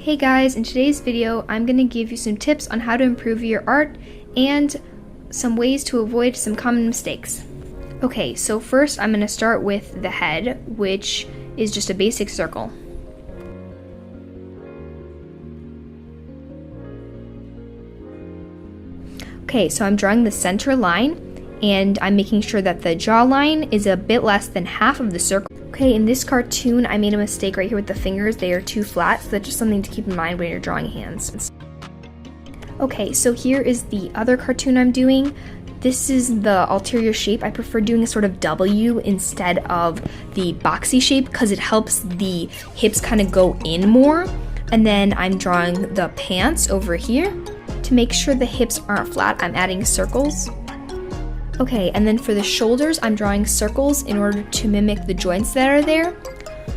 Hey guys, in today's video, I'm going to give you some tips on how to improve your art and some ways to avoid some common mistakes. Okay, so first I'm going to start with the head, which is just a basic circle. Okay, so I'm drawing the center line, and I'm making sure that the jawline is a bit less than half of the circle. Okay, in this cartoon, I made a mistake right here with the fingers. They are too flat, so that's just something to keep in mind when you're drawing hands. Okay, so here is the other cartoon I'm doing. This is the ulterior shape. I prefer doing a sort of W instead of the boxy shape because it helps the hips kind of go in more. And then I'm drawing the pants over here. To make sure the hips aren't flat, I'm adding circles. Okay, and then for the shoulders, I'm drawing circles in order to mimic the joints that are there.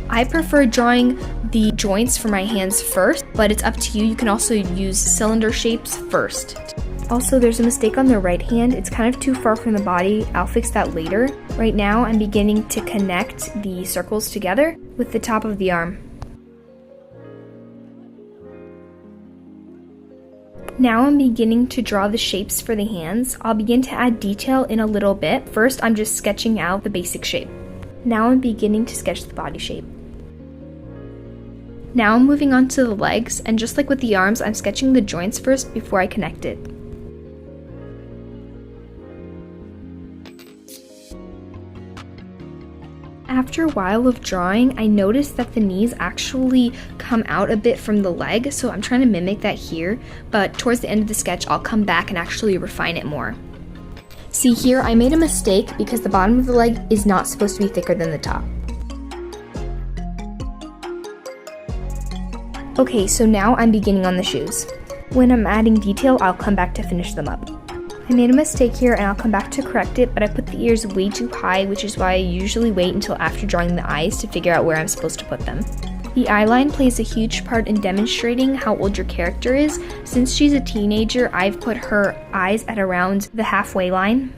I prefer drawing the joints for my hands first, but it's up to you. You can also use cylinder shapes first. Also, there's a mistake on the right hand. It's kind of too far from the body. I'll fix that later. Right now, I'm beginning to connect the circles together with the top of the arm. Now I'm beginning to draw the shapes for the hands. I'll begin to add detail in a little bit. First, I'm just sketching out the basic shape. Now I'm beginning to sketch the body shape. Now I'm moving on to the legs, and just like with the arms, I'm sketching the joints first before I connect it. After a while of drawing, I noticed that the knees actually come out a bit from the leg, so I'm trying to mimic that here, but towards the end of the sketch, I'll come back and actually refine it more. See here, I made a mistake because the bottom of the leg is not supposed to be thicker than the top. Okay, so now I'm beginning on the shoes. When I'm adding detail, I'll come back to finish them up. I made a mistake here and I'll come back to correct it, but I put the ears way too high, which is why I usually wait until after drawing the eyes to figure out where I'm supposed to put them. The eye line plays a huge part in demonstrating how old your character is. Since she's a teenager, I've put her eyes at around the halfway line.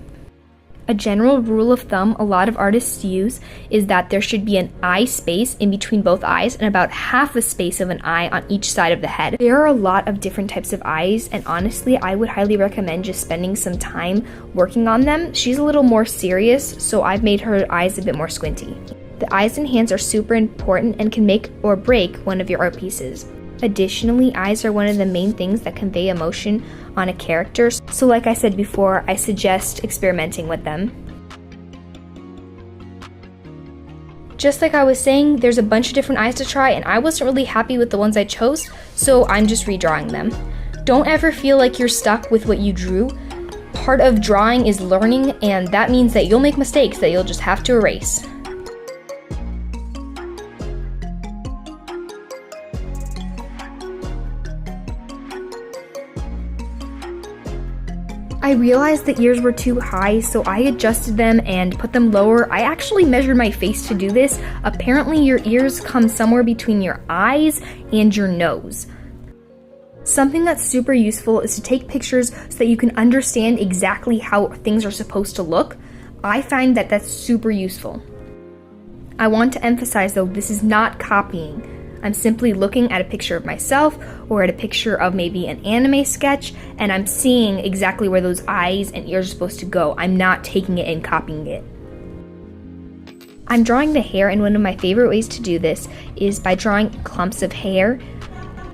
A general rule of thumb a lot of artists use is that there should be an eye space in between both eyes and about half the space of an eye on each side of the head. There are a lot of different types of eyes, and honestly, I would highly recommend just spending some time working on them. She's a little more serious, so I've made her eyes a bit more squinty. The eyes and hands are super important and can make or break one of your art pieces. Additionally, eyes are one of the main things that convey emotion on a character, so like I said before, I suggest experimenting with them. Just like I was saying, there's a bunch of different eyes to try, and I wasn't really happy with the ones I chose, so I'm just redrawing them. Don't ever feel like you're stuck with what you drew. Part of drawing is learning, and that means that you'll make mistakes that you'll just have to erase. I realized the ears were too high, so I adjusted them and put them lower. I actually measured my face to do this. Apparently your ears come somewhere between your eyes and your nose. Something that's super useful is to take pictures so that you can understand exactly how things are supposed to look. I find that that's super useful. I want to emphasize though, this is not copying. I'm simply looking at a picture of myself or at a picture of maybe an anime sketch, and I'm seeing exactly where those eyes and ears are supposed to go. I'm not taking it and copying it. I'm drawing the hair, and one of my favorite ways to do this is by drawing clumps of hair.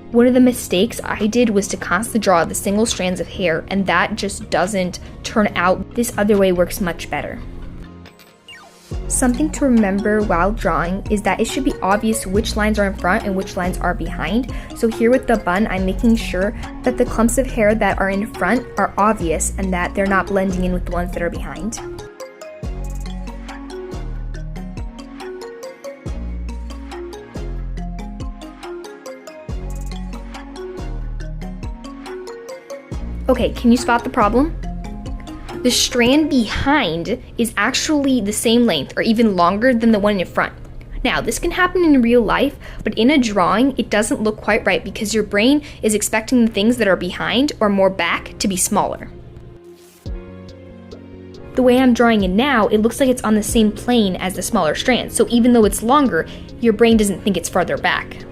One of the mistakes I did was to constantly draw the single strands of hair, and that just doesn't turn out. This other way works much better. Something to remember while drawing is that it should be obvious which lines are in front and which lines are behind. So here with the bun, I'm making sure that the clumps of hair that are in front are obvious and that they're not blending in with the ones that are behind. Okay, can you spot the problem? The strand behind is actually the same length or even longer than the one in front. Now, this can happen in real life, but in a drawing, it doesn't look quite right because your brain is expecting the things that are behind or more back to be smaller. The way I'm drawing it now, it looks like it's on the same plane as the smaller strand, so even though it's longer, your brain doesn't think it's farther back.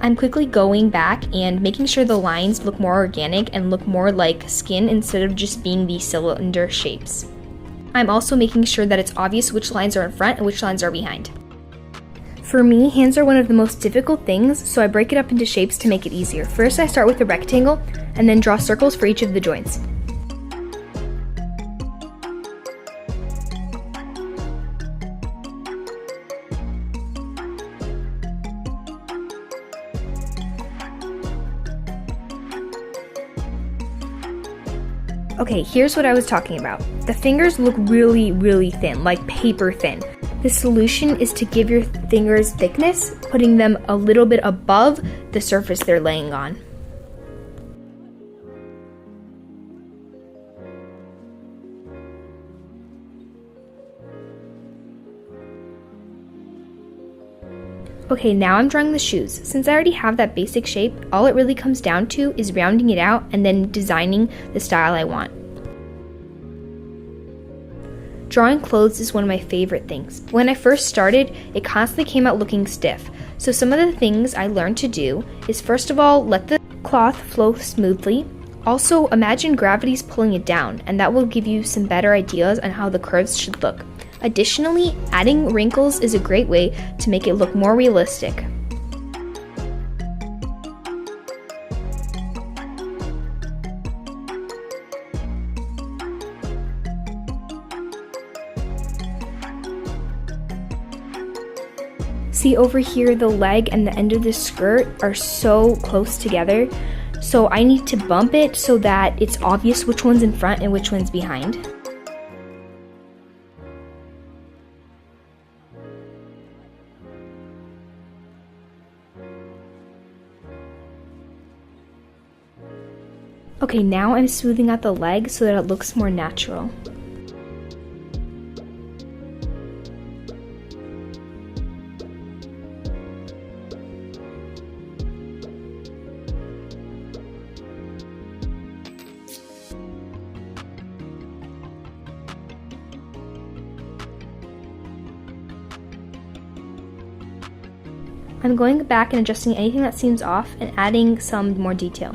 I'm quickly going back and making sure the lines look more organic and look more like skin instead of just being these cylinder shapes. I'm also making sure that it's obvious which lines are in front and which lines are behind. For me, hands are one of the most difficult things, so I break it up into shapes to make it easier. First, I start with a rectangle and then draw circles for each of the joints. Okay, here's what I was talking about. The fingers look really, really thin, like paper thin. The solution is to give your fingers thickness, putting them a little bit above the surface they're laying on. Okay, now I'm drawing the shoes. Since I already have that basic shape, all it really comes down to is rounding it out and then designing the style I want. Drawing clothes is one of my favorite things. When I first started, it constantly came out looking stiff. So some of the things I learned to do is, first of all, let the cloth flow smoothly. Also, imagine gravity's pulling it down, and that will give you some better ideas on how the curves should look. Additionally, adding wrinkles is a great way to make it look more realistic. See over here, the leg and the end of the skirt are so close together, so I need to bump it so that it's obvious which one's in front and which one's behind. Okay, now I'm smoothing out the leg so that it looks more natural. I'm going back and adjusting anything that seems off and adding some more detail.